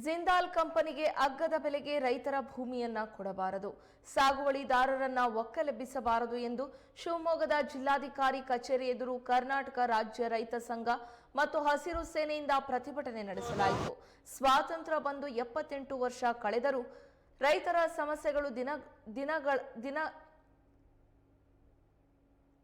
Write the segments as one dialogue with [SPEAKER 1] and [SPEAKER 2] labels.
[SPEAKER 1] ಜಿಂದಾಲ್ ಕಂಪನಿಗೆ ಅಗ್ಗದ ಬೆಲೆಗೆ ರೈತರ ಭೂಮಿಯನ್ನ ಕೊಡಬಾರದು, ಸಾಗುವಳಿದಾರರನ್ನ ಒಕ್ಕಲೆಬ್ಬಿಸಬಾರದು ಎಂದು ಶಿವಮೊಗ್ಗದ ಜಿಲ್ಲಾಧಿಕಾರಿ ಕಚೇರಿ ಎದುರು ಕರ್ನಾಟಕ ರಾಜ್ಯ ರೈತ ಸಂಘ ಮತ್ತು ಹಸಿರು ಸೇನೆಯಿಂದ ಪ್ರತಿಭಟನೆ ನಡೆಸಲಾಯಿತು. ಸ್ವಾತಂತ್ರ್ಯ ಬಂದು 78 ವರ್ಷ ಕಳೆದರೂ ರೈತರ ಸಮಸ್ಯೆಗಳು ದಿನ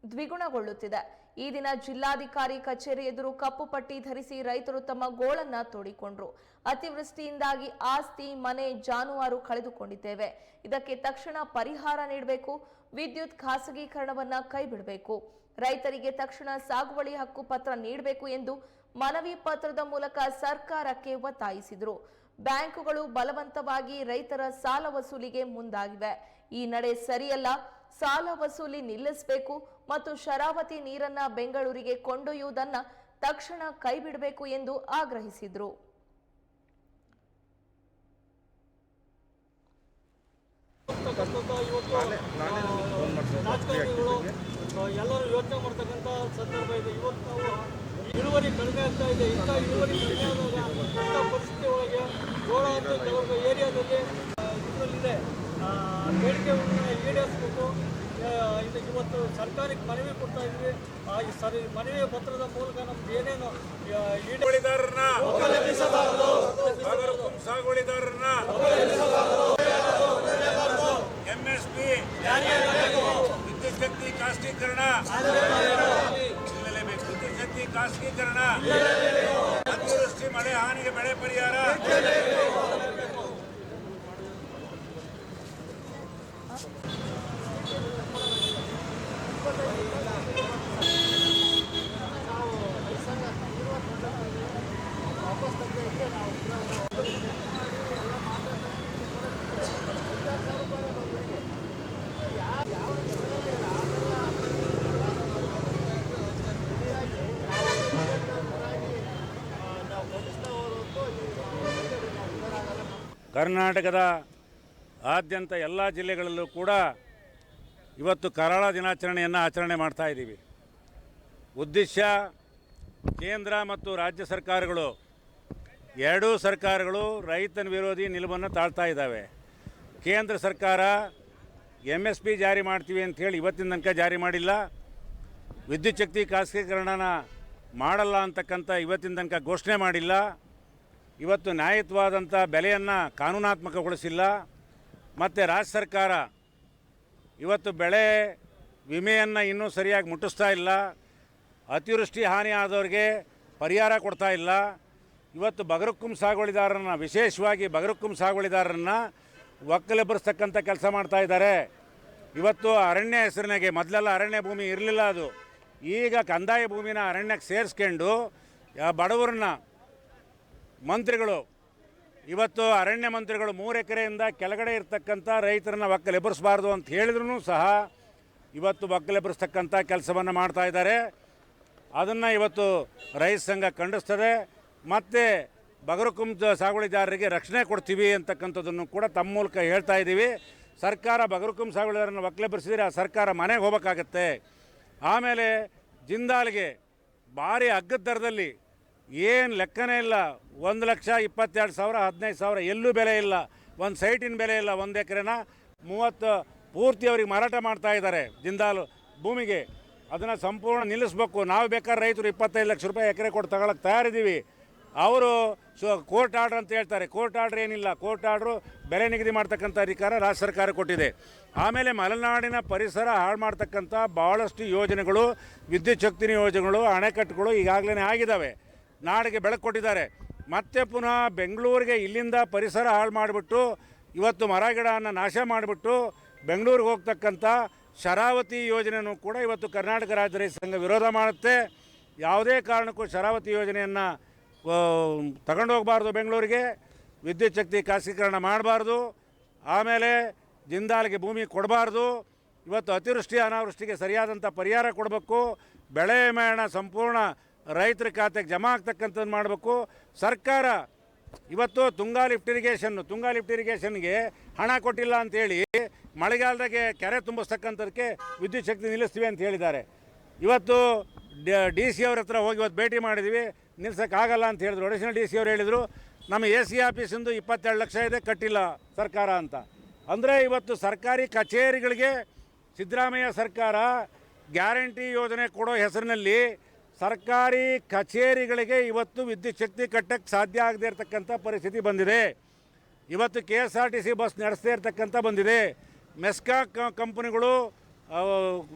[SPEAKER 1] ದ್ವಿಗುಣಗೊಳ್ಳುತ್ತಿದೆ. ಈ ದಿನ ಜಿಲ್ಲಾಧಿಕಾರಿ ಕಚೇರಿ ಎದುರು ಕಪ್ಪು ಪಟ್ಟಿ ಧರಿಸಿ ರೈತರು ತಮ್ಮ ಗೋಳನ್ನ ತೋಡಿಕೊಂಡ್ರು. ಅತಿವೃಷ್ಟಿಯಿಂದಾಗಿ ಆಸ್ತಿ, ಮನೆ, ಜಾನುವಾರು ಕಳೆದುಕೊಂಡಿದ್ದೇವೆ. ಇದಕ್ಕೆ ತಕ್ಷಣ ಪರಿಹಾರ ನೀಡಬೇಕು. ವಿದ್ಯುತ್ ಖಾಸಗೀಕರಣವನ್ನ ಕೈಬಿಡಬೇಕು. ರೈತರಿಗೆ ತಕ್ಷಣ ಸಾಗುವಳಿ ಹಕ್ಕು ಪತ್ರ ನೀಡಬೇಕು ಎಂದು ಮನವಿ ಪತ್ರದ ಮೂಲಕ ಸರ್ಕಾರಕ್ಕೆ ಒತ್ತಾಯಿಸಿದರು. ಬ್ಯಾಂಕುಗಳು ಬಲವಂತವಾಗಿ ರೈತರ ಸಾಲ ವಸೂಲಿಗೆ ಮುಂದಾಗಿವೆ. ಈ ನಡೆ ಸರಿಯಲ್ಲ. ಸಾಲ ವಸೂಲಿ ನಿಲ್ಲಿಸಬೇಕು ಮತ್ತು ಶರಾವತಿ ನೀರನ್ನ ಬೆಂಗಳೂರಿಗೆ ಕೊಂಡೊಯ್ಯುವುದನ್ನು ತಕ್ಷಣ ಕೈಬಿಡಬೇಕು ಎಂದು ಆಗ್ರಹಿಸಿದರು.
[SPEAKER 2] ಎಲ್ಲರೂ ಯೋಚನೆ ಮಾಡ್ತಕ್ಕಂಥ ಸಂದರ್ಭ ಇದೆ. ಇವತ್ತು ನಾವು ಇಳುವರಿ ಕಡಿಮೆ ಆಗ್ತಾ ಇದೆ. ಇಂಥ ಇಳುವರಿ ಕಡಿಮೆ ಆದಾಗ ಇಂಥ ಪರಿಸ್ಥಿತಿ ಒಳಗೆ ಜೋಳ ಅಂತ ಕೆಲವು ಏರಿಯಾದಲ್ಲಿ ಇದರಲ್ಲಿದೆ ಬೇಡಿಕೆಯನ್ನು ಈಡೇರಿಸಬೇಕು. ಇವತ್ತು ಸರ್ಕಾರಕ್ಕೆ ಮನವಿ ಕೊಡ್ತಾ ಇದ್ವಿ. ಮನವಿ ಪತ್ರದ ಮೂಲಕ ನಮ್ದು ಏನೇನು
[SPEAKER 3] ಸಾಗುವಳಿದಾರರನ್ನ ಎಂಎಸ್ಪಿ ವಿದ್ಯುತ್ ಶಕ್ತಿ ಖಾಸಗೀಕರಣ ನಿಲ್ಲಲೇಬೇಕು. ವಿದ್ಯುತ್ ಶಕ್ತಿ ಖಾಸಗೀಕರಣ, ಅತಿವೃಷ್ಟಿ ಮಳೆ ಹಾನಿಗೆ ಬೆಳೆ ಪರಿಹಾರ, ಕರ್ನಾಟಕದ ಆದ್ಯಂತ ಎಲ್ಲ ಜಿಲ್ಲೆಗಳಲ್ಲೂ ಕೂಡ ಇವತ್ತು ಕರಾಳ ದಿನಾಚರಣೆಯನ್ನು ಆಚರಣೆ ಮಾಡ್ತಾ ಇದ್ದೀವಿ. ಉದ್ದೇಶ ಕೇಂದ್ರ ಮತ್ತು ರಾಜ್ಯ ಸರ್ಕಾರಗಳು ಎರಡೂ ಸರ್ಕಾರಗಳು ರೈತನ ವಿರೋಧಿ ನಿಲುವನ್ನು ತಾಳ್ತಾ ಇದ್ದಾವೆ. ಕೇಂದ್ರ ಸರ್ಕಾರ MSP ಜಾರಿ ಮಾಡ್ತೀವಿ ಅಂಥೇಳಿ ಇವತ್ತಿನ ತನಕ ಜಾರಿ ಮಾಡಿಲ್ಲ. ವಿದ್ಯುತ್ ಶಕ್ತಿ ಖಾಸಗೀಕರಣನ ಮಾಡಲ್ಲ ಅಂತಕ್ಕಂಥ ಇವತ್ತಿನ ತನಕ ಘೋಷಣೆ ಮಾಡಿಲ್ಲ. ಇವತ್ತು ನ್ಯಾಯಯುತವಾದಂಥ ಬೆಲೆಯನ್ನು ಕಾನೂನಾತ್ಮಕಗೊಳಿಸಿಲ್ಲ. ಮತ್ತು ರಾಜ್ಯ ಸರ್ಕಾರ ಇವತ್ತು ಬೆಳೆ ವಿಮೆಯನ್ನು ಇನ್ನೂ ಸರಿಯಾಗಿ ಮುಟ್ಟಿಸ್ತಾ ಇಲ್ಲ. ಅತಿವೃಷ್ಟಿ ಹಾನಿ ಆದವ್ರಿಗೆ ಪರಿಹಾರ ಕೊಡ್ತಾ ಇಲ್ಲ. ಇವತ್ತು ಬಗರುಕುಂ ಸಾಗುವಳಿದಾರರನ್ನು, ವಿಶೇಷವಾಗಿ ಬಗರುಕುಂ ಸಾಗುವಳಿದಾರರನ್ನು ಒಕ್ಕಲೆಬ್ಬರಿಸ್ತಕ್ಕಂಥ ಕೆಲಸ ಮಾಡ್ತಾ ಇದ್ದಾರೆ. ಇವತ್ತು ಅರಣ್ಯ ಹೆಸರಿನಾಗೆ ಮೊದಲೆಲ್ಲ ಅರಣ್ಯ ಭೂಮಿ ಇರಲಿಲ್ಲ, ಅದು ಈಗ ಕಂದಾಯ ಭೂಮಿನ ಅರಣ್ಯಕ್ಕೆ ಸೇರಿಸ್ಕೊಂಡು ಬಡವರನ್ನ ಮಂತ್ರಿಗಳು ಇವತ್ತು ಅರಣ್ಯ ಮಂತ್ರಿಗಳು 3 ಎಕರೆಯಿಂದ ಕೆಳಗಡೆ ಇರ್ತಕ್ಕಂಥ ರೈತರನ್ನ ಒಕ್ಕಲೆಬ್ಬರಿಸಬಾರ್ದು ಅಂತ ಹೇಳಿದ್ರೂ ಸಹ ಇವತ್ತು ಒಕ್ಕಲೆಬ್ಬರಿಸ್ತಕ್ಕಂಥ ಕೆಲಸವನ್ನು ಮಾಡ್ತಾ ಇದ್ದಾರೆ. ಅದನ್ನು ಇವತ್ತು ರೈತ ಸಂಘ ಖಂಡಿಸ್ತದೆ. ಮತ್ತು ಬಗರುಕುಂ ಸಾಗುವಳಿದಾರರಿಗೆ ರಕ್ಷಣೆ ಕೊಡ್ತೀವಿ ಅಂತಕ್ಕಂಥದ್ದನ್ನು ಕೂಡ ತಮ್ಮ ಮೂಲಕ ಹೇಳ್ತಾ ಇದ್ದೀವಿ. ಸರ್ಕಾರ ಬಗರುಕುಂ ಸಾಗುವಳಿದಾರರನ್ನು ಒಕ್ಕಲೆಬ್ಬರಿಸಿದರೆ ಆ ಸರ್ಕಾರ ಮನೆಗೆ ಹೋಗಬೇಕಾಗತ್ತೆ. ಆಮೇಲೆ ಜಿಂದಾಲ್ಗೆ ಭಾರಿ ಅಗ್ಗದ ದರದಲ್ಲಿ ಏನು ಲೆಕ್ಕನೇ ಇಲ್ಲ, 1,22,000 15,000 ಎಲ್ಲೂ ಬೆಲೆ ಇಲ್ಲ. ಒಂದು ಸೈಟಿನ ಬೆಲೆ ಇಲ್ಲ. 1 ಎಕರೆನ 30 ಪೂರ್ತಿ ಅವ್ರಿಗೆ ಮಾರಾಟ ಮಾಡ್ತಾ ಇದ್ದಾರೆ ಜಿಂದಾಲ್ ಭೂಮಿಗೆ. ಅದನ್ನು ಸಂಪೂರ್ಣ ನಿಲ್ಲಿಸ್ಬೇಕು. ನಾವು ಬೇಕಾದ್ರೆ ರೈತರು 25 ಲಕ್ಷ ರೂಪಾಯಿ ಎಕರೆ ಕೊಟ್ಟು ತಗೊಳಕ್ಕೆ ತಯಾರಿದ್ದೀವಿ. ಅವರು ಕೋರ್ಟ್ ಆರ್ಡ್ರ್ ಅಂತ ಹೇಳ್ತಾರೆ. ಕೋರ್ಟ್ ಆರ್ಡ್ರ್ ಏನಿಲ್ಲ. ಕೋರ್ಟ್ ಆರ್ಡ್ರು ಬೆಲೆ ನಿಗದಿ ಮಾಡ್ತಕ್ಕಂಥ ಅಧಿಕಾರ ರಾಜ್ಯ ಸರ್ಕಾರ ಕೊಟ್ಟಿದೆ. ಆಮೇಲೆ ಮಲೆನಾಡಿನ ಪರಿಸರ ಹಾಳು ಮಾಡ್ತಕ್ಕಂಥ ಭಾಳಷ್ಟು ಯೋಜನೆಗಳು, ವಿದ್ಯುತ್ ಶಕ್ತಿ ಯೋಜನೆಗಳು, ಅಣೆಕಟ್ಟುಗಳು ಈಗಾಗಲೇ ಆಗಿದ್ದಾವೆ. ನಾಡಿಗೆ ಬೆಳಕು ಕೊಟ್ಟಿದ್ದಾರೆ. ಮತ್ತೆ ಪುನಃ ಬೆಂಗಳೂರಿಗೆ ಇಲ್ಲಿಂದ ಪರಿಸರ ಹಾಳು ಮಾಡಿಬಿಟ್ಟು ಇವತ್ತು ಮರ ಗಿಡವನ್ನು ನಾಶ ಮಾಡಿಬಿಟ್ಟು ಬೆಂಗಳೂರಿಗೆ ಹೋಗ್ತಕ್ಕಂಥ ಶರಾವತಿ ಯೋಜನೆಯೂ ಕೂಡ ಇವತ್ತು ಕರ್ನಾಟಕ ರಾಜ್ಯ ರೈತ ಸಂಘ ವಿರೋಧ ಮಾಡುತ್ತೆ. ಯಾವುದೇ ಕಾರಣಕ್ಕೂ ಶರಾವತಿ ಯೋಜನೆಯನ್ನು ತಗೊಂಡೋಗಬಾರ್ದು. ಬೆಂಗಳೂರಿಗೆ ವಿದ್ಯುತ್ ಶಕ್ತಿ ಖಾಸಗೀಕರಣ ಮಾಡಬಾರ್ದು. ಆಮೇಲೆ ಜಿಂದಾಲ್ಗೆ ಭೂಮಿ ಕೊಡಬಾರ್ದು. ಇವತ್ತು ಅತಿವೃಷ್ಟಿ ಅನಾವೃಷ್ಟಿಗೆ ಸರಿಯಾದಂಥ ಪರಿಹಾರ ಕೊಡಬೇಕು. ಬೆಳೆ ವಿಮೆಯನ್ನು ಸಂಪೂರ್ಣ ರೈತರ ಖಾತೆಗೆ ಜಮಾ ಆಗ್ತಕ್ಕಂಥದ್ದು ಮಾಡಬೇಕು. ಸರ್ಕಾರ ಇವತ್ತು ತುಂಗಾ ಲಿಫ್ಟ್ ಇರಿಗೇಷನ್ಗೆ ಹಣ ಕೊಟ್ಟಿಲ್ಲ ಅಂಥೇಳಿ ಮಳೆಗಾಲದಾಗೆ ಕೆರೆ ತುಂಬಿಸ್ತಕ್ಕಂಥದಕ್ಕೆ ವಿದ್ಯುತ್ ಶಕ್ತಿ ನಿಲ್ಲಿಸ್ತೀವಿ ಅಂತ ಹೇಳಿದ್ದಾರೆ. ಇವತ್ತು DC ಅವ್ರ ಹತ್ರ ಹೋಗಿ ಇವತ್ತು ಭೇಟಿ ಮಾಡಿದ್ವಿ. ನಿಲ್ಸೋಕ್ಕಾಗಲ್ಲ ಅಂತ ಹೇಳಿದ್ರು. ಅಡಿಷನಲ್ DC ಅವ್ರು ಹೇಳಿದರು ನಮ್ಮ ಎ ಸಿ ಆಫೀಸಿಂದು 22 ಲಕ್ಷ ಇದೆ ಕಟ್ಟಿಲ್ಲ ಸರ್ಕಾರ ಅಂತ. ಅಂದರೆ ಇವತ್ತು ಸರ್ಕಾರಿ ಕಚೇರಿಗಳಿಗೆ ಸಿದ್ದರಾಮಯ್ಯ ಸರ್ಕಾರ ಗ್ಯಾರಂಟಿ ಯೋಜನೆ ಕೊಡೋ ಹೆಸರಿನಲ್ಲಿ ಸರ್ಕಾರಿ ಕಚೇರಿಗಳಿಗೆ ಇವತ್ತು ವಿದ್ಯುತ್ ಶಕ್ತಿ ಕಟ್ಟಕ್ಕೆ ಸಾಧ್ಯ ಆಗದೇ ಇರತಕ್ಕಂಥ ಪರಿಸ್ಥಿತಿ ಬಂದಿದೆ. ಇವತ್ತು KSRTC ಬಸ್ ನಡೆಸದೇ ಇರತಕ್ಕಂಥ ಬಂದಿದೆ. ಮೆಸ್ಕಾ ಕಂಪನಿಗಳು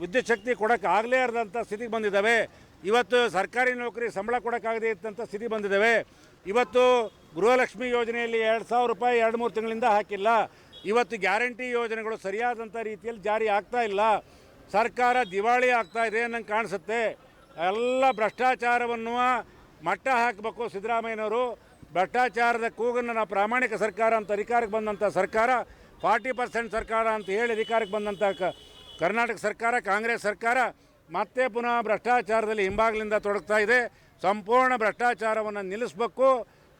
[SPEAKER 3] ವಿದ್ಯುತ್ ಶಕ್ತಿ ಕೊಡೋಕ್ಕೆ ಆಗಲೇ ಇರದಂಥ ಸ್ಥಿತಿಗೆ ಬಂದಿದ್ದಾವೆ. ಇವತ್ತು ಸರ್ಕಾರಿ ನೌಕರಿ ಸಂಬಳ ಕೊಡೋಕ್ಕಾಗದೇ ಇದ್ದಂಥ ಸ್ಥಿತಿ ಬಂದಿದ್ದಾವೆ. ಇವತ್ತು ಗೃಹಲಕ್ಷ್ಮಿ ಯೋಜನೆಯಲ್ಲಿ 2,000 ರೂಪಾಯಿ 2-3 ತಿಂಗಳಿಂದ ಹಾಕಿಲ್ಲ. ಇವತ್ತು ಗ್ಯಾರಂಟಿ ಯೋಜನೆಗಳು ಸರಿಯಾದಂಥ ರೀತಿಯಲ್ಲಿ ಜಾರಿ ಆಗ್ತಾ ಇಲ್ಲ. ಸರ್ಕಾರ ದಿವಾಳಿ ಆಗ್ತಾ ಇದೆ ನಂಗೆ ಕಾಣಿಸುತ್ತೆ. ಎಲ್ಲ ಭ್ರಷ್ಟಾಚಾರವನ್ನು ಮಟ್ಟ ಹಾಕಬೇಕು ಸಿದ್ದರಾಮಯ್ಯನವರು. ಭ್ರಷ್ಟಾಚಾರದ ಕೂಗನ್ನು ನಾವು ಪ್ರಾಮಾಣಿಕ ಸರ್ಕಾರ ಅಂತ ಅಧಿಕಾರಕ್ಕೆ ಬಂದಂಥ ಸರ್ಕಾರ 40% ಸರ್ಕಾರ ಅಂತ ಹೇಳಿ ಅಧಿಕಾರಕ್ಕೆ ಬಂದಂಥ ಕರ್ನಾಟಕ ಸರ್ಕಾರ, ಕಾಂಗ್ರೆಸ್ ಸರ್ಕಾರ ಮತ್ತೆ ಪುನಃ ಭ್ರಷ್ಟಾಚಾರದಲ್ಲಿ ಹಿಂಬಾಗಿಲಿಂದ ತೊಡಗ್ತಾ ಇದೆ. ಸಂಪೂರ್ಣ ಭ್ರಷ್ಟಾಚಾರವನ್ನು ನಿಲ್ಲಿಸಬೇಕು,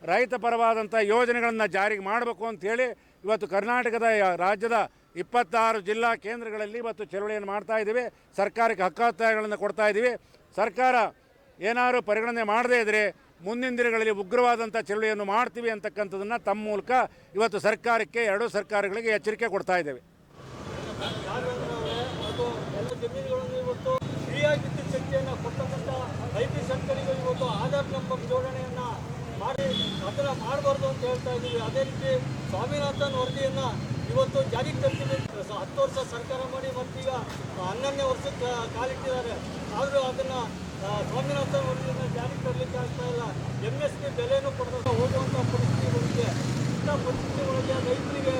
[SPEAKER 3] ರೈತ ಪರವಾದಂಥ ಯೋಜನೆಗಳನ್ನು ಜಾರಿಗೆ ಮಾಡಬೇಕು ಅಂಥೇಳಿ ಇವತ್ತು ಕರ್ನಾಟಕದ ರಾಜ್ಯದ 26 ಜಿಲ್ಲಾ ಕೇಂದ್ರಗಳಲ್ಲಿ ಇವತ್ತು ಚಳವಳಿಯನ್ನು ಮಾಡ್ತಾ ಇದ್ದೀವಿ. ಸರ್ಕಾರಕ್ಕೆ ಹಕ್ಕೊತ್ತಾಯಗಳನ್ನು ಕೊಡ್ತಾ ಇದ್ದೀವಿ. ಸರ್ಕಾರ ಏನಾದರೂ ಪರಿಗಣನೆ ಮಾಡದೇ ಇದ್ದರೆ ಮುಂದಿನ ದಿನಗಳಲ್ಲಿ ಉಗ್ರವಾದಂಥ ಚಳವಳಿಯನ್ನು ಮಾಡ್ತೀವಿ ಅಂತಕ್ಕಂಥದ್ದನ್ನು ತಮ್ಮ ಮೂಲಕ ಇವತ್ತು ಸರ್ಕಾರಕ್ಕೆ, ಎರಡೂ ಸರ್ಕಾರಗಳಿಗೆ ಎಚ್ಚರಿಕೆ ಕೊಡ್ತಾ ಇದ್ದೇವೆ.
[SPEAKER 2] ಅದು ಎಲ್ಲ ಜಮೀನುಗಳನ್ನು ಇವತ್ತು ಫ್ರೀಯಾಗಿ ವಿದ್ಯುತ್ ಶಕ್ತಿಯನ್ನು ಕೊಡ್ತಕ್ಕಂಥ ರೈತ ಸರ್ಕಾರಿಗೂ ಇವತ್ತು ಆಧಾರ್ ನಂಬರ್ ಜೋಡಣೆಯನ್ನು ಮಾಡಿ ಅದನ್ನು ಮಾಡಬಾರ್ದು ಅಂತ ಹೇಳ್ತಾ ಇದ್ದೀವಿ. ಅದೇ ರೀತಿ ಸ್ವಾಮಿನಾಥನ್ ವರದಿಯನ್ನು ಇವತ್ತು ಜಾರಿಗೆ ತರ್ತೀವಿ. 10 ವರ್ಷ ಸರ್ಕಾರ ಮಾಡಿ ಮತ್ತೀಗ 11ನೇ ವರ್ಷಕ್ಕೆ ಕಾಲಿಟ್ಟಿದ್ದಾರೆ. ಆದರೂ ಅದನ್ನು ಸ್ವಾಮಿನಾಥನ್ ವರದಿಯನ್ನು ಜಾರಿಗೆ ತರಲಿಕ್ಕೆ ಆಗ್ತಾ ಇಲ್ಲ. MSP ಬೆಲೆನೂ ಕೊಡೋದು ಹೋಗುವಂಥ ಪರಿಸ್ಥಿತಿ ಬಂದಿದೆ. ಇಂಥ ಪರಿಸ್ಥಿತಿ ಒಳಗೆ ರೈತರಿಗೆ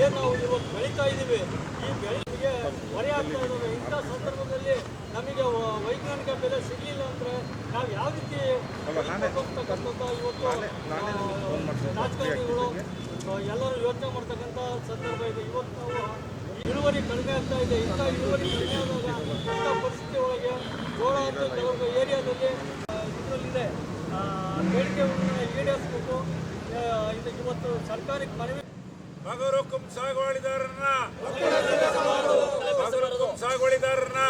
[SPEAKER 2] ಏನು ನಾವು ಇವತ್ತು ಬೆಳೀತಾ ಇದ್ದೀವಿ, ಈ ಬೆಳೆಗೆ ಹೊರೆ ಆಗ್ತಾ ಇರೋದು. ಇಂಥ ಸಂದರ್ಭದಲ್ಲಿ ನಮಗೆ ವೈಜ್ಞಾನಿಕ ಬೆಲೆ ಸಿಗಲಿಲ್ಲ ಅಂದರೆ ನಾವು ಯಾವ ರೀತಿ ಅಂತಕ್ಕಂಥ ಇವತ್ತು ರಾಜಕಾರಣಿಗಳು ಎಲ್ಲರೂ ಯೋಚನೆ ಮಾಡ್ತಕ್ಕಂಥ ಸಂದರ್ಭ ಇದೆ. ಇವತ್ತು ನಾವು ಇಳುವರಿ ಕಡಿಮೆ ಆಗ್ತಾ ಇದೆ. ಇಂಥ ಇಳುವರಿ ಕಡಿಮೆ ಆದಾಗ ಇಂಥ ಪರಿಸ್ಥಿತಿ ಒಳಗೆ ಜೋಳ ಅಂತ ಕೆಲವು ಏರಿಯಾದಲ್ಲಿ ಇದರಲ್ಲಿದೆ ಬೇಡಿಕೆಯನ್ನು ಈಡೇರಿಸಬೇಕು. ಇದು ಇವತ್ತು ಸರ್ಕಾರಕ್ಕೆ ಮನವಿ.
[SPEAKER 3] ಬಗರುಕುಂ ಸಾಗುವಳಿದಾರರನ್ನ ಸಾಗುವಳಿದಾರರನ್ನ